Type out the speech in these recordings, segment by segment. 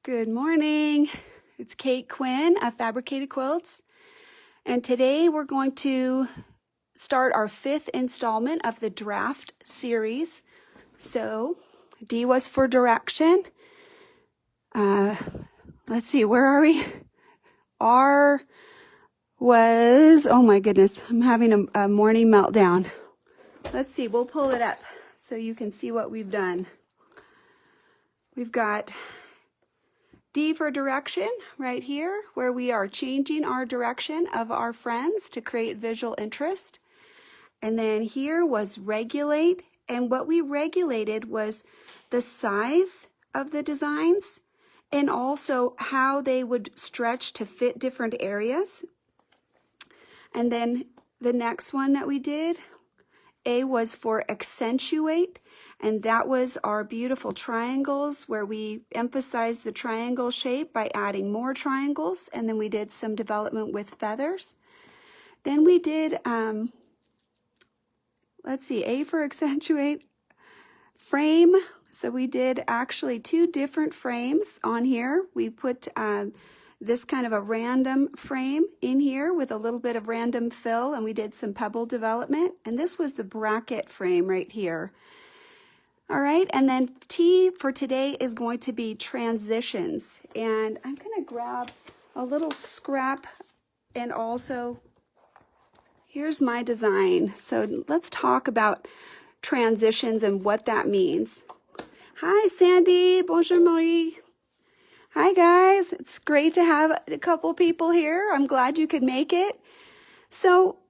Good morning. It's Kate Quinn of Fabricated Quilts, and today we're going to start our 5th installment of the DRAFTS series. So D was for direction. Let's see, where are we? R was, oh my goodness, I'm having a morning meltdown. Let's see, we'll pull it up so you can see what we've done. We've got D for direction right here, where we are changing our direction of our friends to create visual interest. And then here was regulate, and what we regulated was the size of the designs and also how they would stretch to fit different areas. And then the next one that we did, A was for accentuate, and that was our beautiful triangles where we emphasized the triangle shape by adding more triangles, and then we did some development with feathers. Then we did, let's see, A for accentuate, frame. So we did actually 2 different frames on here. We put this kind of a random frame in here with a little bit of random fill, and we did some pebble development, and this was the bracket frame right here. All right, and then T for today is going to be transitions, and I'm going to grab a little scrap, and also here's my design. So let's talk about transitions and what that means. Hi Sandy, bonjour Marie. Hi guys, it's great to have a couple people here. I'm glad you could make it. So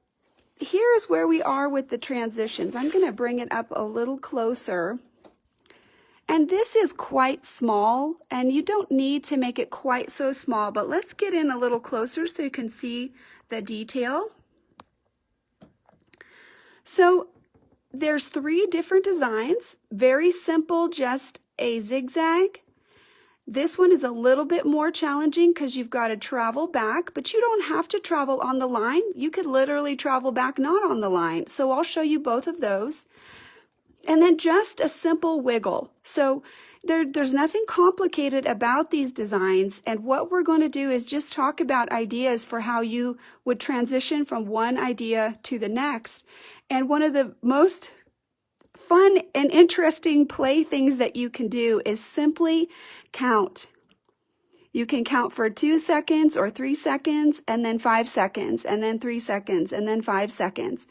here's where we are with the transitions. I'm going to bring it up a little closer. And this is quite small, and you don't need to make it quite so small, but let's get in a little closer so you can see the detail. So there's 3 different designs, very simple, just a zigzag. This one is a little bit more challenging because you've got to travel back, but you don't have to travel on the line. You could literally travel back not on the line. So I'll show you both of those. And then just a simple wiggle. So there's nothing complicated about these designs. And what we're going to do is just talk about ideas for how you would transition from one idea to the next. And one of the most fun and interesting play things that you can do is simply count. You can count for 2 seconds or 3 seconds, and then 5 seconds, and then 3 seconds, and then 5 seconds.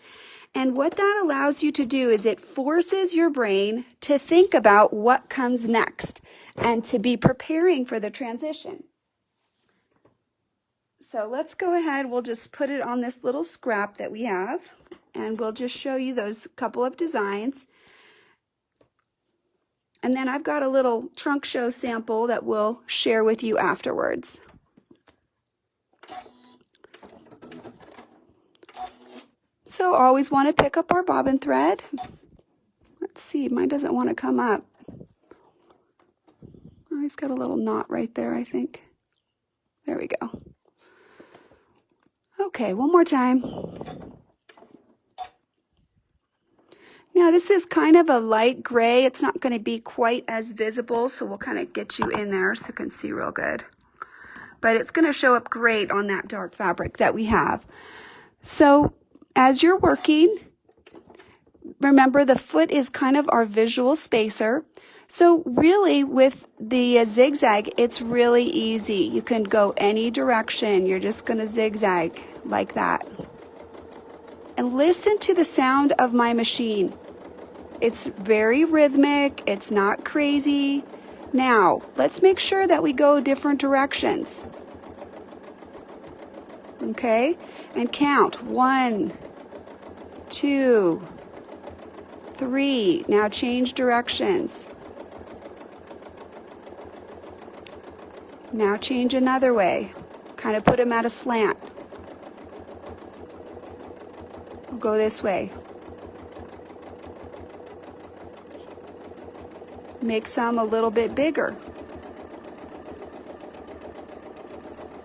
And what that allows you to do is it forces your brain to think about what comes next and to be preparing for the transition. So let's go ahead, we'll just put it on this little scrap that we have, and we'll just show you those couple of designs. And then I've got a little trunk show sample that we'll share with you afterwards. So always want to pick up our bobbin thread. Let's see, mine doesn't want to come up. Oh, he's got a little knot right there, I think. There we go. Okay, one more time. Now this is kind of a light gray. It's not going to be quite as visible, so we'll kind of get you in there so you can see real good. But it's going to show up great on that dark fabric that we have. So as you're working, remember the foot is kind of our visual spacer. So really with the zigzag, it's really easy. You can go any direction. You're just going to zigzag like that. And listen to the sound of my machine. It's very rhythmic. It's not crazy. Now, let's make sure that we go different directions. Okay? And count 1, 2, 3. Now change directions. Now change another way. Kind of put them at a slant. We'll go this way. Make some a little bit bigger.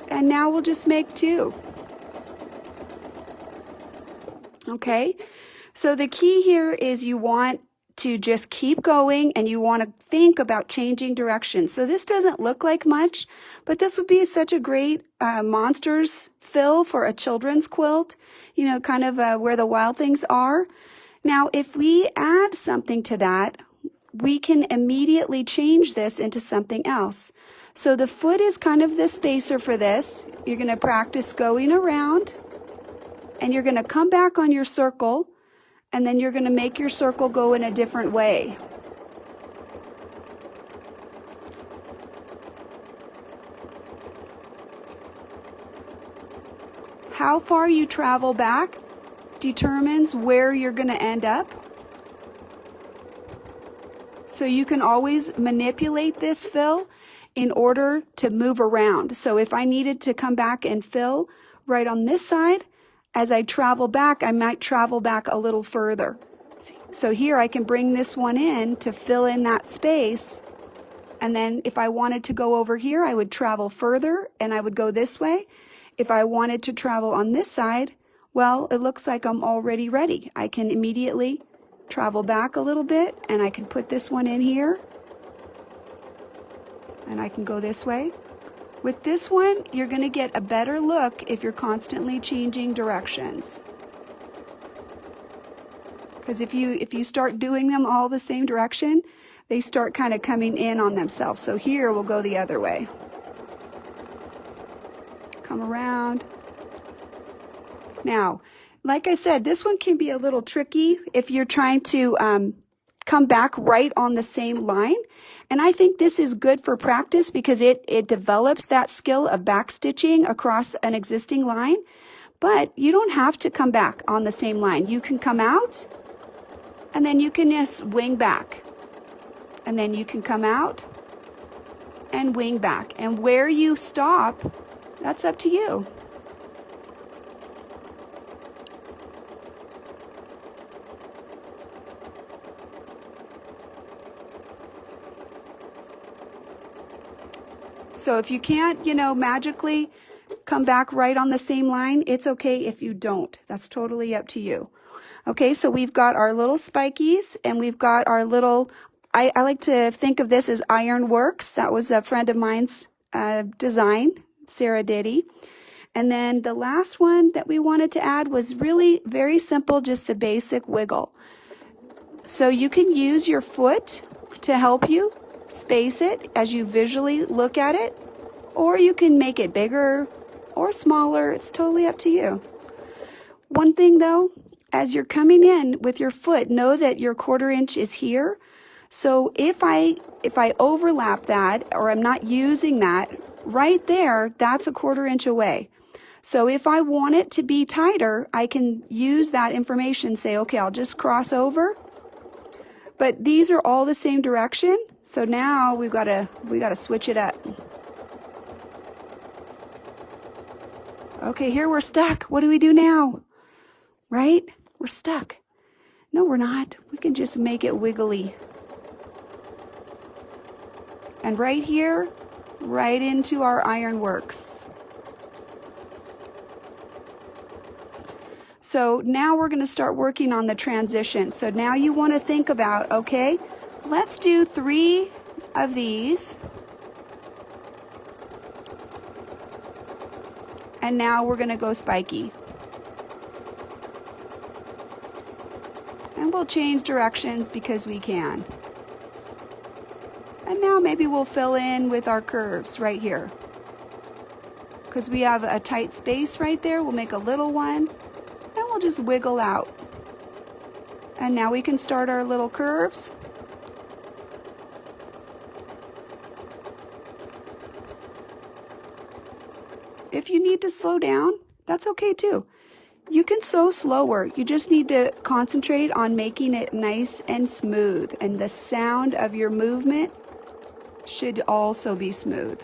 And now we'll just make 2. Okay, so the key here is you want to just keep going and you want to think about changing direction. So this doesn't look like much, but this would be such a great monsters fill for a children's quilt, you know, kind of where the wild things are. Now, if we add something to that, we can immediately change this into something else. So the foot is kind of the spacer for this. You're going to practice going around and you're going to come back on your circle, and then you're going to make your circle go in a different way. How far you travel back determines where you're going to end up. So you can always manipulate this fill in order to move around. So if I needed to come back and fill right on this side, as I travel back, I might travel back a little further. So here I can bring this one in to fill in that space. And then if I wanted to go over here, I would travel further and I would go this way. If I wanted to travel on this side, well, it looks like I'm already ready. I can immediately travel back a little bit and I can put this one in here. And I can go this way. With this one, you're going to get a better look if you're constantly changing directions. Because if you start doing them all the same direction, they start kind of coming in on themselves. So here we'll go the other way. Come around. Now, like I said, this one can be a little tricky if you're trying to come back right on the same line. And I think this is good for practice because it develops that skill of back stitching across an existing line. But you don't have to come back on the same line. You can come out and then you can just wing back. And then you can come out and wing back. And where you stop, that's up to you. So if you can't, you know, magically come back right on the same line, it's okay if you don't. That's totally up to you. Okay, so we've got our little spikies and we've got our little, I like to think of this as ironworks. That was a friend of mine's design, Sarah Diddy. And then the last one that we wanted to add was really very simple, just the basic wiggle. So you can use your foot to help you space it as you visually look at it, or you can make it bigger or smaller. It's totally up to you. One thing though, as you're coming in with your foot, know that your 1/4 inch is here. So if I overlap that, or I'm not using that right there, that's a 1/4 inch away. So if I want it to be tighter, I can use that information, say, okay, I'll just cross over. But these are all the same direction. So now we gotta switch it up. Okay, here we're stuck. What do we do now? Right? We're stuck. No, we're not. We can just make it wiggly. And right here, right into our ironworks. So now we're going to start working on the transition. So now you want to think about, okay, let's do 3 of these. And now we're going to go spiky. And we'll change directions because we can. And now maybe we'll fill in with our curves right here. Because we have a tight space right there, we'll make a little one. And we'll just wiggle out. And now we can start our little curves. If you need to slow down, that's okay too. You can sew slower. You just need to concentrate on making it nice and smooth. And the sound of your movement should also be smooth.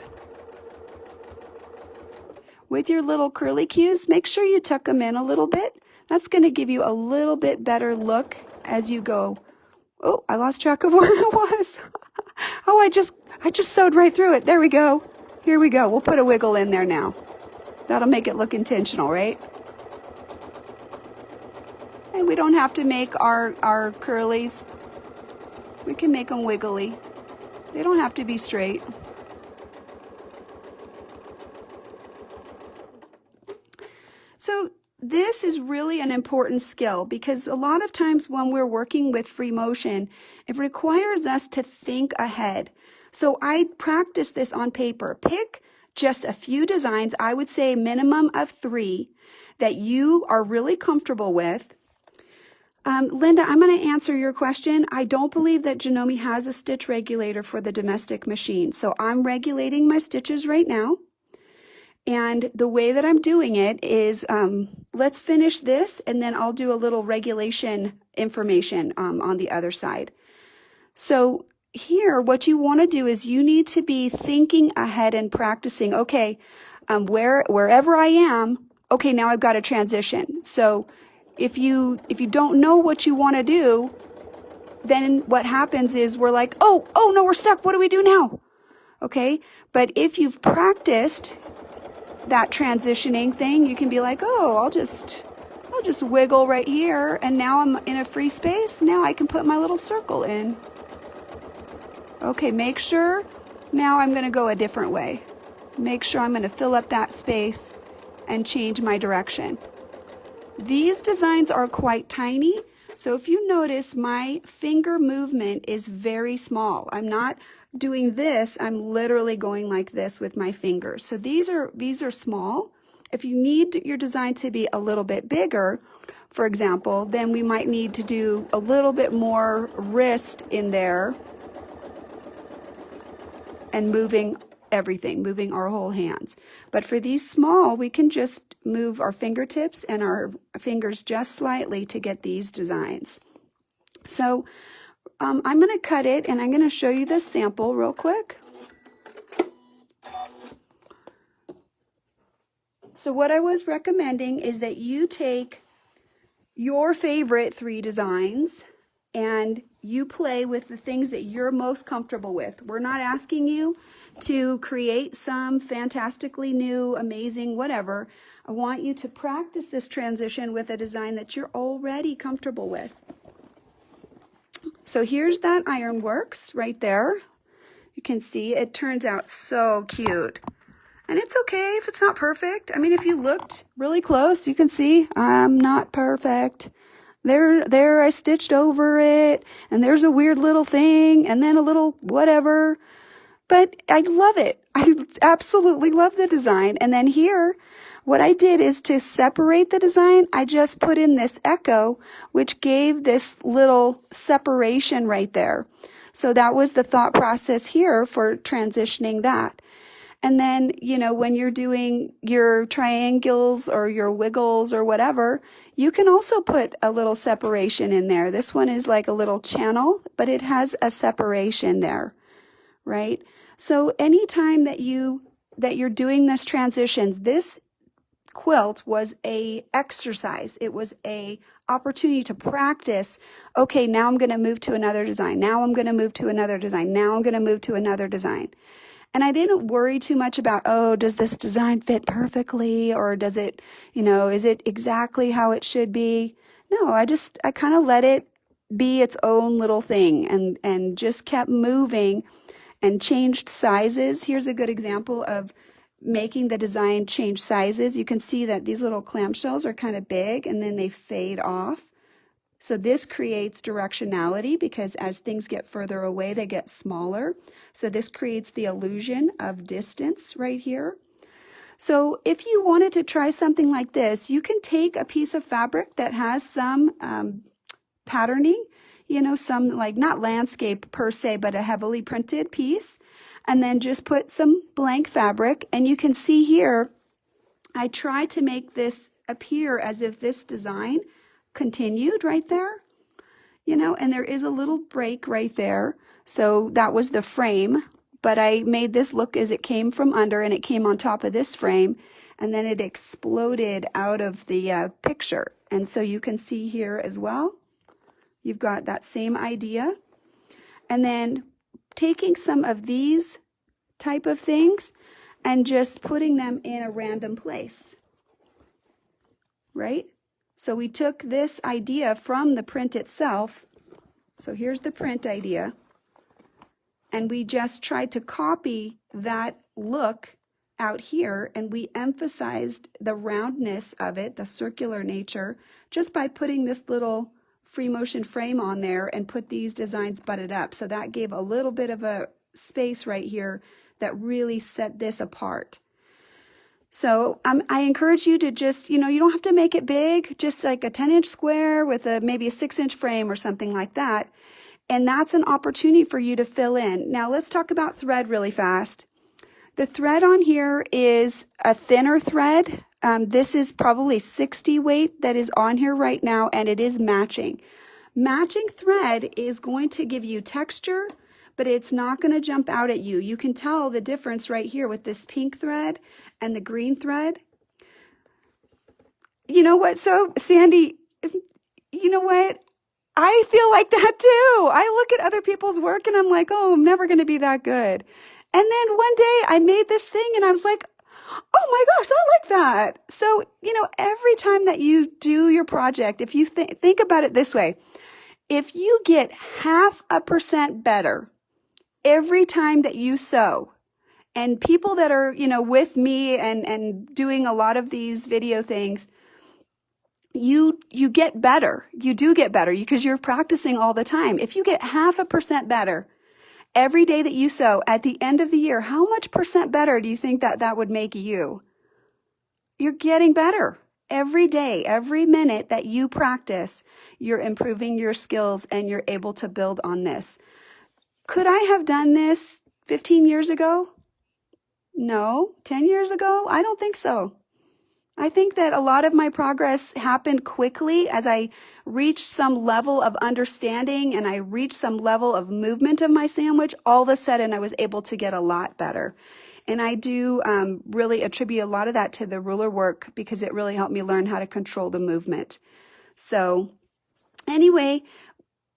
With your little curly cues, make sure you tuck them in a little bit. That's going to give you a little bit better look as you go. Oh, I lost track of where I was. Oh, I just sewed right through it. There we go. Here we go. We'll put a wiggle in there now. That'll make it look intentional, right? And we don't have to make our curlies We can make them wiggly. They don't have to be straight. So this is really an important skill because a lot of times when we're working with free motion, it requires us to think ahead. So I practice this on paper. Pick just a few designs, I would say a minimum of 3 that you are really comfortable with. Linda, I'm going to answer your question. I don't believe that Janome has a stitch regulator for the domestic machine. So I'm regulating my stitches right now. And the way that I'm doing it is, let's finish this and then I'll do a little regulation information on the other side. So here, what you want to do is you need to be thinking ahead and practicing. Okay, wherever I am, okay, now I've got a transition. So if you don't know what you want to do, then what happens is we're like, oh no, we're stuck. What do we do now? Okay, but if you've practiced that transitioning thing, you can be like, oh, I'll just wiggle right here, and now I'm in a free space. Now I can put my little circle in. Okay, make sure now I'm going to go a different way. Make sure I'm going to fill up that space and change my direction. These designs are quite tiny, so if you notice, my finger movement is very small. I'm not doing this, I'm literally going like this with my fingers. So these are small. If you need your design to be a little bit bigger, for example, then we might need to do a little bit more wrist in there and moving everything, moving our whole hands. But for these small, we can just move our fingertips and our fingers just slightly to get these designs. So I'm going to cut it and I'm going to show you this sample real quick. So what I was recommending is that you take your favorite 3 designs and you play with the things that you're most comfortable with. We're not asking you to create some fantastically new, amazing, whatever. I want you to practice this transition with a design that you're already comfortable with. So here's that ironworks right there. You can see it turns out so cute. And it's okay if it's not perfect. I mean, if you looked really close, you can see I'm not perfect. There I stitched over it, and there's a weird little thing, and then a little whatever. But I love it. I absolutely love the design. And then here, what I did is to separate the design, I just put in this echo, which gave this little separation right there. So that was the thought process here for transitioning that. And then, you know, when you're doing your triangles or your wiggles or whatever, you can also put a little separation in there. This one is like a little channel, but it has a separation there, right? So anytime that you're doing this transitions, this quilt was a exercise. It was a opportunity to practice. Okay, now I'm going to move to another design. Now I'm going to move to another design. Now I'm going to move to another design. And I didn't worry too much about, oh, does this design fit perfectly? Or does it, you know, is it exactly how it should be? No, I kind of let it be its own little thing and just kept moving and changed sizes. Here's a good example of making the design change sizes. You can see that these little clamshells are kind of big and then they fade off. So this creates directionality because as things get further away, they get smaller. So this creates the illusion of distance right here. So if you wanted to try something like this, you can take a piece of fabric that has some patterning, you know, some like not landscape per se, but a heavily printed piece, and then just put some blank fabric. And you can see here, I tried to make this appear as if this design continued right there, you know, and there is a little break right there. So that was the frame, but I made this look as it came from under and it came on top of this frame and then it exploded out of the picture. And so you can see here as well, you've got that same idea. And then taking some of these type of things and just putting them in a random place, right? So we took this idea from the print itself So here's the print idea. And we just tried to copy that look out here, and we emphasized the roundness of it, the circular nature, just by putting this little Freemotion frame on there and put these designs butted up. So that gave a little bit of a space right here that really set this apart. So I encourage you to just, you don't have to make it big, just like a 10-inch square with maybe a 6-inch frame or something like that. And that's an opportunity for you to fill in. Now let's talk about thread really fast. The thread on here is a thinner thread. This is probably 60 weight that is on here right now, and it is matching. Matching thread is going to give you texture, but it's not going to jump out at you. You can tell the difference right here with this pink thread and the green thread. You know what? So Sandy, you know what? I feel like that too. I look at other people's work and I'm like, oh, I'm never going to be that good. And then one day I made this thing and I was like, oh my gosh, I like that. So, every time that you do your project, if you think about it this way, if you get 0.5% better every time that you sew, and people that are, with me and doing a lot of these video things, you get better. You do get better because you're practicing all the time. If you get 0.5% better every day that you sew, at the end of the year, how much percent better do you think that would make you? You're getting better. Every day, every minute that you practice, you're improving your skills and you're able to build on this. Could I have done this 15 years ago? No. 10 years ago? I don't think so. I think that a lot of my progress happened quickly as I reached some level of understanding and I reached some level of movement of my sandwich. All of a sudden, I was able to get a lot better. And I do really attribute a lot of that to the ruler work because it really helped me learn how to control the movement. So anyway,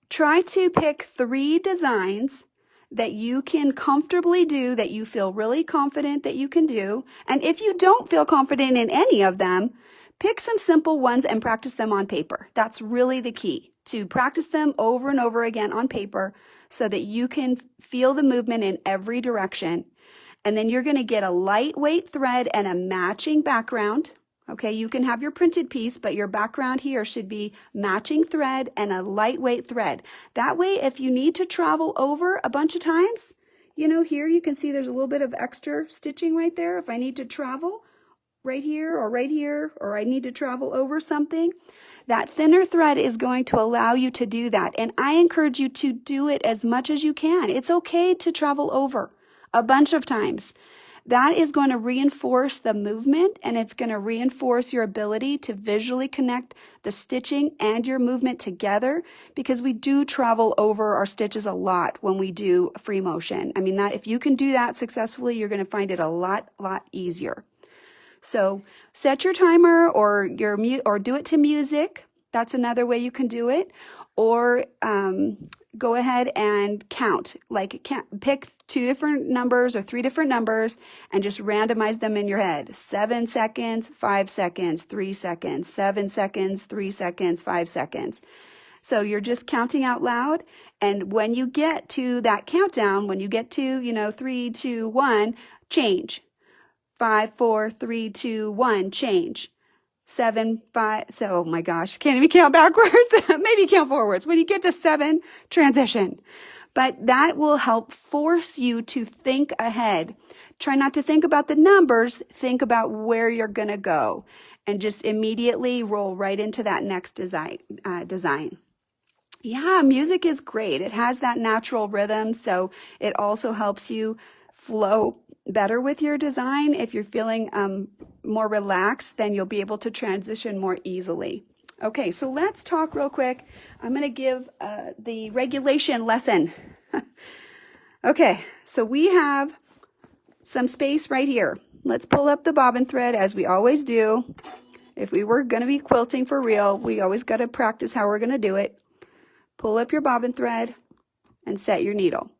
try to pick 3 designs that you can comfortably do, that you feel really confident that you can do. And if you don't feel confident in any of them, pick some simple ones and practice them on paper. That's really the key, to practice them over and over again on paper so that you can feel the movement in every direction. And then you're going to get a lightweight thread and a matching background. Okay, you can have your printed piece, but your background here should be matching thread and a lightweight thread. That way, if you need to travel over a bunch of times, here you can see there's a little bit of extra stitching right there. If I need to travel right here, or I need to travel over something, that thinner thread is going to allow you to do that. And I encourage you to do it as much as you can. It's okay to travel over a bunch of times. That is going to reinforce the movement, and it's going to reinforce your ability to visually connect the stitching and your movement together, because we do travel over our stitches a lot when we do free motion. I mean, that if you can do that successfully, you're going to find it a lot easier. So set your timer or do it to music. That's another way you can do it. Or go ahead and count, pick 2 different numbers or 3 different numbers and just randomize them in your head. 7 seconds, 5 seconds, 3 seconds, 7 seconds, 3 seconds, 5 seconds. So you're just counting out loud. And when you get to that countdown, when you get to, 3, 2, 1, change. 5, 4, 3, 2, 1, change. 7, 5, so, oh my gosh, can't even count backwards. Maybe count forwards. When you get to 7, transition. But that will help force you to think ahead. Try not to think about the numbers, think about where you're going to go, and just immediately roll right into that next design. Yeah, music is great. It has that natural rhythm, so it also helps you flow better with your design. If you're feeling more relaxed, then you'll be able to transition more easily. Okay, so let's talk real quick. I'm going to give the regulation lesson. Okay, so we have some space right here. Let's pull up the bobbin thread as we always do. If we were going to be quilting for real, we always got to practice how we're going to do it. Pull up your bobbin thread and set your needle.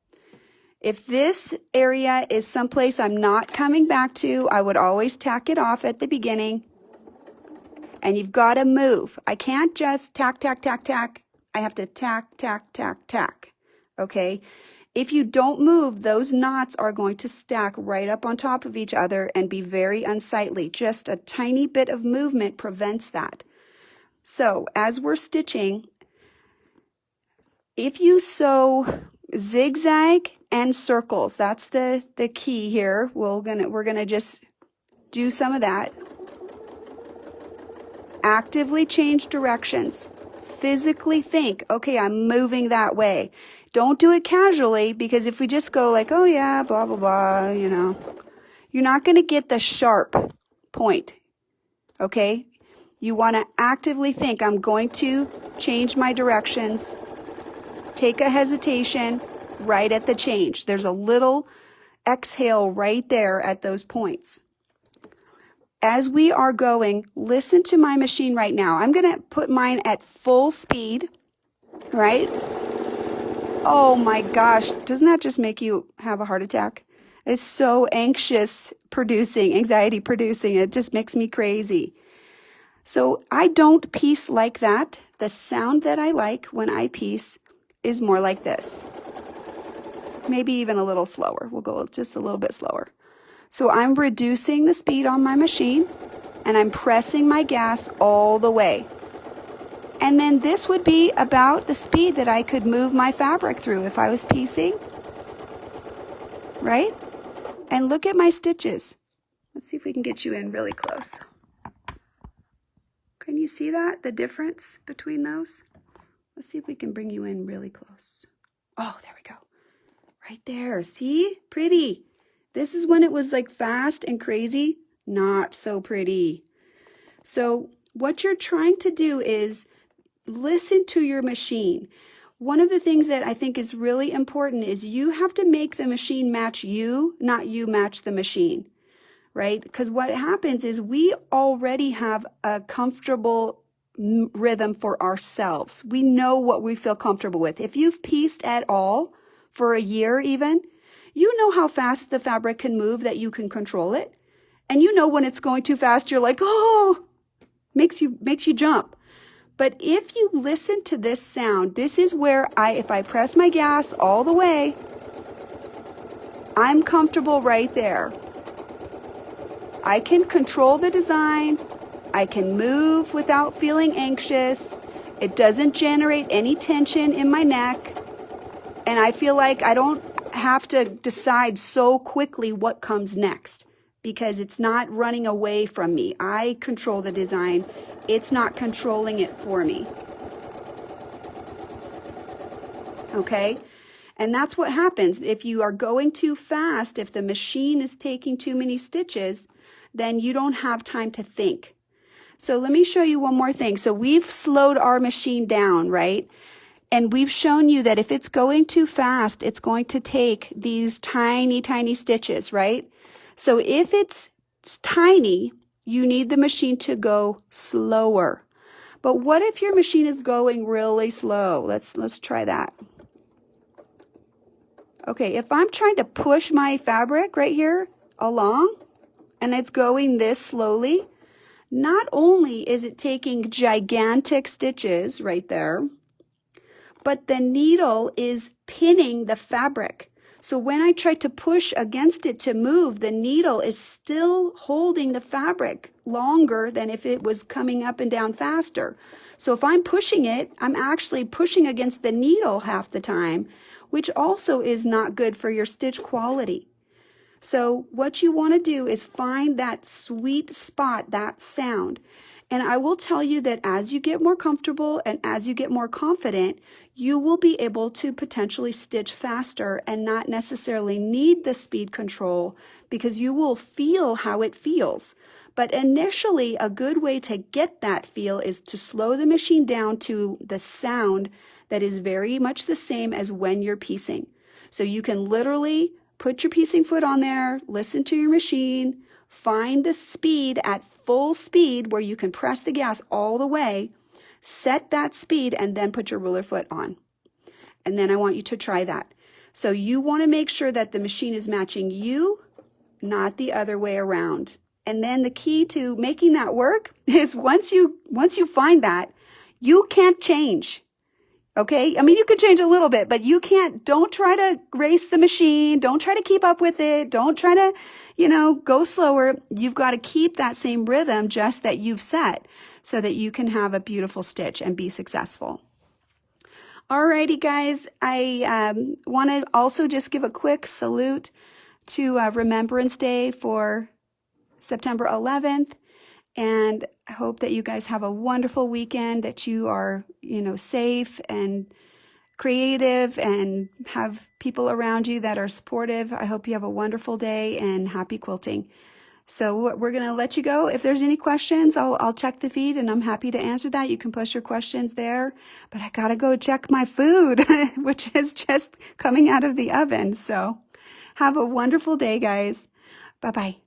If this area is someplace I'm not coming back to, I would always tack it off at the beginning. And you've got to move. I can't just tack, tack, tack, tack. I have to tack, tack, tack, tack, okay? If you don't move, those knots are going to stack right up on top of each other and be very unsightly. Just a tiny bit of movement prevents that. So as we're stitching, if you sew zigzag and circles, that's the key here. We're gonna just do some of that. Actively change directions. Physically think, okay, I'm moving that way. Don't do it casually, because if we just go like, oh yeah, blah, blah, blah, you know, you're not going to get the sharp point, okay? You want to actively think, I'm going to change my directions. Take a hesitation right at the change. There's a little exhale right there at those points. As we are going, listen to my machine right now. I'm going to put mine at full speed, right? Oh my gosh, doesn't that just make you have a heart attack? It's so anxiety producing. It just makes me crazy. So I don't piece like that. The sound that I like when I piece is more like this. Maybe even a little slower. We'll go just a little bit slower. So I'm reducing the speed on my machine and I'm pressing my gas all the way. And then this would be about the speed that I could move my fabric through if I was piecing, right? And look at my stitches. Let's see if we can get you in really close. Can you see that, the difference between those? Let's see if we can bring you in really close. Oh, there we go. Right there, see? Pretty. This is when it was like fast and crazy, not so pretty. So what you're trying to do is listen to your machine. One of the things that I think is really important is you have to make the machine match you, not you match the machine, right? Because what happens is we already have a comfortable rhythm for ourselves. We know what we feel comfortable with. If you've pieced at all for a year even, you know how fast the fabric can move, that you can control it. And you know when it's going too fast, you're like, oh, makes you jump. But if you listen to this sound, this is where if I press my gas all the way, I'm comfortable right there. I can control the design. I can move without feeling anxious. It doesn't generate any tension in my neck. And I feel like I don't have to decide so quickly what comes next, because it's not running away from me. I control the design. It's not controlling it for me. Okay? And that's what happens. If you are going too fast, if the machine is taking too many stitches, then you don't have time to think. So let me show you one more thing. So we've slowed our machine down, right? And we've shown you that if it's going too fast, it's going to take these tiny, tiny stitches, right? So if it's tiny, you need the machine to go slower. But what if your machine is going really slow? Let's try that. Okay, if I'm trying to push my fabric right here along, and it's going this slowly, not only is it taking gigantic stitches right there, but the needle is pinning the fabric. So when I try to push against it to move, the needle is still holding the fabric longer than if it was coming up and down faster. So if I'm pushing it, I'm actually pushing against the needle half the time, which also is not good for your stitch quality. So what you want to do is find that sweet spot, that sound. And I will tell you that as you get more comfortable and as you get more confident, you will be able to potentially stitch faster and not necessarily need the speed control, because you will feel how it feels. But initially, a good way to get that feel is to slow the machine down to the sound that is very much the same as when you're piecing. So you can literally put your piecing foot on there, listen to your machine, find the speed at full speed where you can press the gas all the way, set that speed, and then put your ruler foot on. And then I want you to try that. So you want to make sure that the machine is matching you, not the other way around. And then the key to making that work is once you find that, you can't change. Okay, I mean, you could change a little bit, but you can't, don't try to race the machine. Don't try to keep up with it. Don't try to, go slower. You've got to keep that same rhythm just that you've set so that you can have a beautiful stitch and be successful. Alrighty, guys, I want to also just give a quick salute to Remembrance Day for September 11th. And I hope that you guys have a wonderful weekend, that you are, safe and creative and have people around you that are supportive. I hope you have a wonderful day and happy quilting. So we're going to let you go. If there's any questions, I'll check the feed and I'm happy to answer that. You can post your questions there, but I got to go check my food, which is just coming out of the oven. So have a wonderful day, guys. Bye-bye.